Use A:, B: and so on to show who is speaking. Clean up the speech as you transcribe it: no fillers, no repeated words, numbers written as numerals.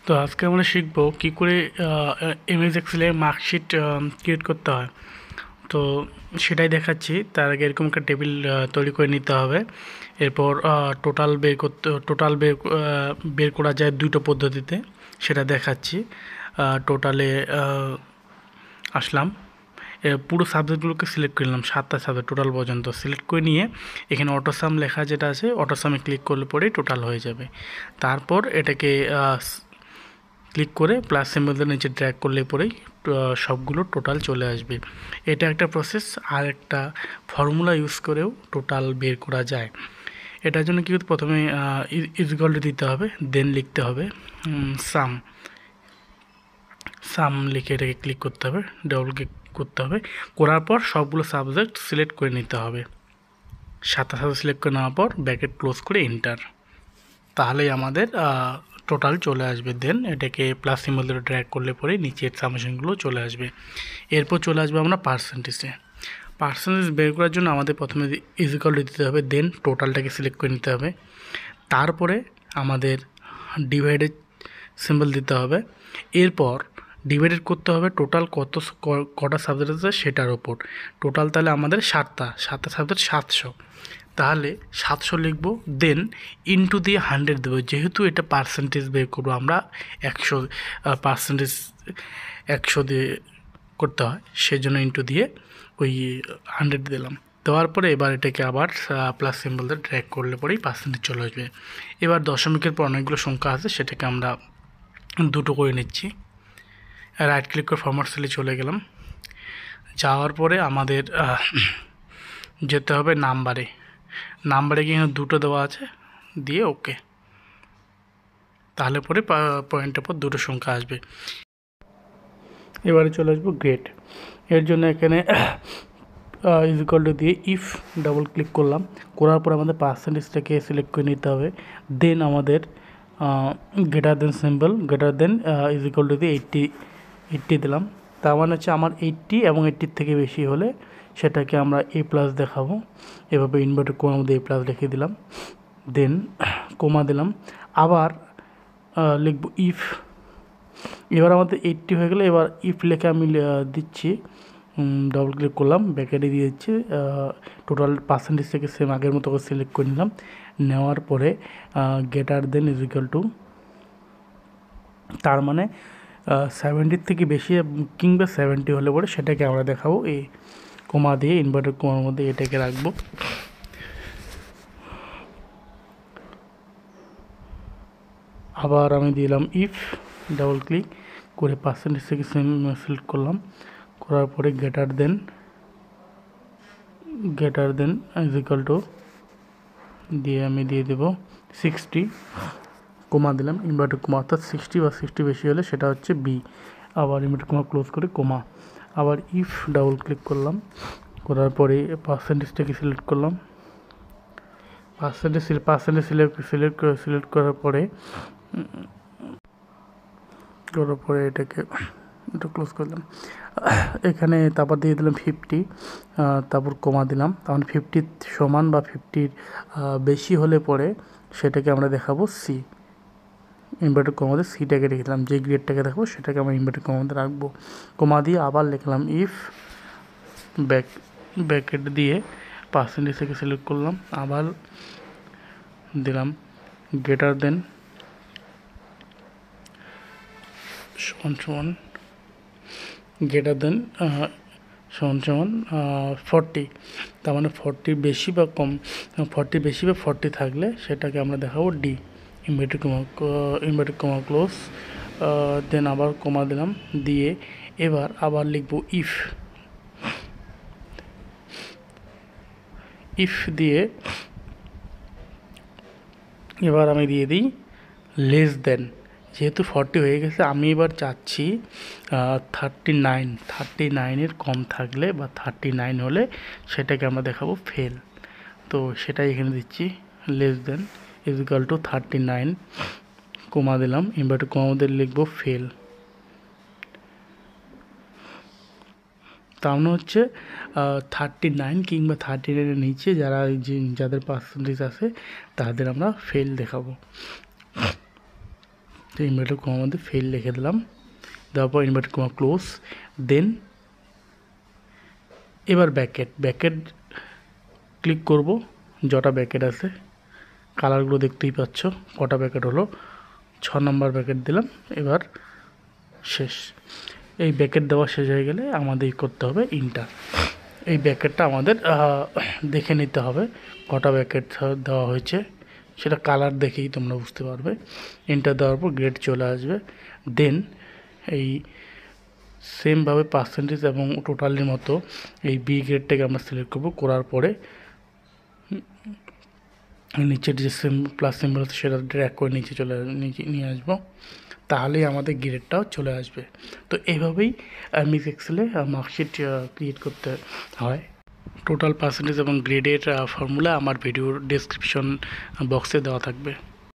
A: তো আজকে আমরা শিখব কি করে এমএস এক্সেলে মার্কশিট ক্রিয়েট করতে হয়। তো সেটাই দেখাচ্ছি। তার আগে এরকম একটা টেবিল তৈরি করে নিতে হবে। এরপর টোটাল বের করা যায় দুটো পদ্ধতিতে, সেটা দেখাচ্ছি। টোটালে আসলাম, পুরো সাবজেক্টগুলোকে সিলেক্ট করে নিলাম, 7টা সাবজেক্ট টোটাল পর্যন্ত সিলেক্ট করে নিয়ে এখানে অটোসাম লেখা যেটা আছে অটোসামে ক্লিক করলে পরেই টোটাল হয়ে যাবে। তারপর এটাকে ক্লিক করে প্লাস সিম্বলের নিচে ড্র্যাগ করলে পরেই সবগুলো টোটাল চলে আসবে। এটা একটা প্রসেস। আর একটা ফর্মুলা ইউজ করেও টোটাল বের করা যায়। এটার জন্য কি প্রথমে ইকুয়াল টু দিতে হবে, দেন লিখতে হবে সাম। সাম লিখে এটাকে ক্লিক করতে হবে, ডবল ক্লিক করতে হবে। করার পর সবগুলো সাবজেক্ট সিলেক্ট করে নিতে হবে। 7টা সাবজেক্ট সিলেক্ট করে নেওয়ার পর ব্র্যাকেট ক্লোজ করে এন্টার, তাহলেই আমাদের টোটাল চলে আসবে। দেন এটাকে প্লাস সিম্বল ধরে ড্র্যাগ করলে পরে নিচের সামেশনগুলো চলে আসবে। এরপর চলে আসবে আমরা পার্সেন্টেজে। পার্সেন্টেজ বের করার জন্য আমাদের প্রথমে ইকুয়াল দিতে হবে, দেন টোটালটাকে সিলেক্ট করে নিতে হবে। তারপরে আমাদের ডিভাইডেড সিম্বল দিতে হবে। এরপর ডিভাইডেড করতে হবে টোটাল কটা সাবজেক্ট আছে সেটার ওপর। টোটাল তাহলে আমাদের 7টা সাবজেক্ট 700, তাহলে 700 লিখব। দেন ইনটু দিয়ে 100 দেবো, যেহেতু এটা পার্সেন্টেজ বের করবো আমরা। 100 দিয়ে করতে হয়, সেজন্য ইনটু দিয়ে ওই 100 দিলাম। দেওয়ার পরে এবার এটাকে আবার প্লাস সিম্বল দিয়ে ড্র্যাগ করলে পরেই পার্সেন্টেজ চলে আসবে। এবার দশমিকের পর অনেকগুলো সংখ্যা আছে, সেটাকে আমরা দুটো করে নিচ্ছি। রাইট ক্লিক করে ফরম্যাট সেলে চলে গেলাম। যাওয়ার পরে আমাদের যেতে হবে নাম্বারে গিয়ে দুটো দেওয়া আছে, দিয়ে ওকে, তাহলে পরে পয়েন্টের পর দুটো সংখ্যা আসবে। এবারে চলে আসবো গ্রেড। এর জন্য এখানে ইকুয়াল টু দিয়ে ইফ ডাবল ক্লিক করলাম। করার পর আমাদের পার্সেন্টেজটাকে সিলেক্ট করে নিতে হবে। দেন আমাদের greater than symbol, greater than equal to দিয়ে 80 দিলাম। তার মানে হচ্ছে আমার 80 এবং 80 থেকে বেশি হলে সেটাকে আমরা এ প্লাস দেখাবো। এভাবে ইনভার্টেড কোমার মধ্যে এ প্লাস লিখে দিলাম, দেন কোমা দিলাম। আবার লিখব ইফ। এবার আমাদের 80 হয়ে গেলে এবার ইফ লেখে আমি দিচ্ছি, ডবল ক্লিক করলাম, ব্যাকেটে দিয়ে দিচ্ছি। টোটাল পার্সেন্টেজ থেকে সেম আগের মতো করে সিলেক্ট করে নিলাম। নেওয়ার পরে গ্রেটার দেন ইকুয়াল টু, তার মানে 70 থেকে বেশি কিংবা 70 হলে পরে সেটাকে আমরা দেখাবো এই কোমা দিয়ে, ইনভার্টেড কোমার মধ্যে এটাকে রাখবো। আবার আমি দিলাম ইফ, ডাবল ক্লিক করে পার্সেন্টেজ থেকে সেম সিলেক্ট করলাম। করার পরে গ্রেটার দেন ইকুয়াল টু দিয়ে আমি দিয়ে দেবো 60, কোমা দিলাম, ইনভার্টেড কোমা, অর্থাৎ 60 বা 60 বেশি হলে সেটা হচ্ছে বি। আবার ইনভার্টেড কোমা ক্লোজ করে কোমা। আবার ইফ, ডাবল ক্লিক করলাম, করার পরে পার্সেন্টেজটাকে সিলেক্ট করলাম। পার্সেন্টেজ সিলেক্ট করার পরে এটাকে একটু ক্লোজ করলাম। এখানে তারপর দিয়ে দিলাম 50, তারপর কমা দিলাম। তখন 50 সমান বা 50 বেশি হলে পরে সেটাকে আমরা দেখাবো সি। ইনভার্টেড কমাতে সিটাকে রেখেছিলাম, যে গ্রেডটাকে দেখাবো সেটাকে আমরা ইনভার্টেড কমাতে রাখবো। কমা দিয়ে আবার লিখলাম ইফ, ব্যাকেট দিয়ে পার্সেন্টেজ থেকে সিলেক্ট করলাম। আবার দিলাম গ্রেটার দেন সমান গ্রেটার দেন সমান 40, তার মানে 40 বেশি বা কম, 40 বেশি বা 40 থাকলে সেটাকে আমরা দেখাবো ডি। ইনভার্টেড কমা ক্লোজ, দেন আবার কমা দিলাম, দিয়ে এবার আবার লিখব ইফ দিয়ে এবার আমি দিয়ে দিই লেস দেন। যেহেতু 40 হয়ে গেছে, আমি এবার চাচ্ছি 39 কম থাকলে বা 39 হলে সেটাকে আমরা দেখাবো ফেল। তো সেটাই এখানে দিচ্ছি, লেস দেন ইকুয়াল টু 39, কমা দিলাম, ইনভার্টেড কমার মধ্যে লিখবো ফেল। তার মানে হচ্ছে 39 কিংবা 39-এর নিচে যাদের পার্সেন্টেজ আছে তাদের আমরা ফেল দেখাবো। তো ইনভার্টেড কমার মধ্যে ফেল লিখে দিলাম, দেওয়ার পর ইনভার্টেড কমা ক্লোজ। দেন এবার ব্যাকেট ক্লিক করব, যটা ব্যাকেট আছে কালারগুলো দেখতেই পাচ্ছ কটা ব্যাকেট হলো, 6 নম্বর ব্যাকেট দিলাম। এবার শেষ। এই ব্যাকেট দেওয়া শেষ হয়ে গেলে আমাদের করতে হবে ইন্টার। এই ব্যাকেটটা আমাদের দেখে নিতে হবে কটা ব্যাকেট দেওয়া হয়েছে, সেটা কালার দেখেই তোমরা বুঝতে পারবে। এন্টার দেওয়ার পর গ্রেড চলে আসবে। দেন এই সেমভাবে পার্সেন্টেজ এবং টোটালের মতো এই বি গ্রেডটাকে আমরা সিলেক্ট করব, করার পরে নিচের যে প্লাস সিম্বল আছে সেটা ড্র্যাগ করে নিচে নিয়ে আসবো, তাহলেই আমাদের গ্রেডটাও চলে আসবে। তো এইভাবেই এমএস এক্সেলে মার্কশিট ক্রিয়েট করতে হয়। টোটাল পার্সেন্টেজ এবং গ্রেডের ফর্মুলা আমার ভিডিওর ডেসক্রিপশন বক্সে দেওয়া থাকবে।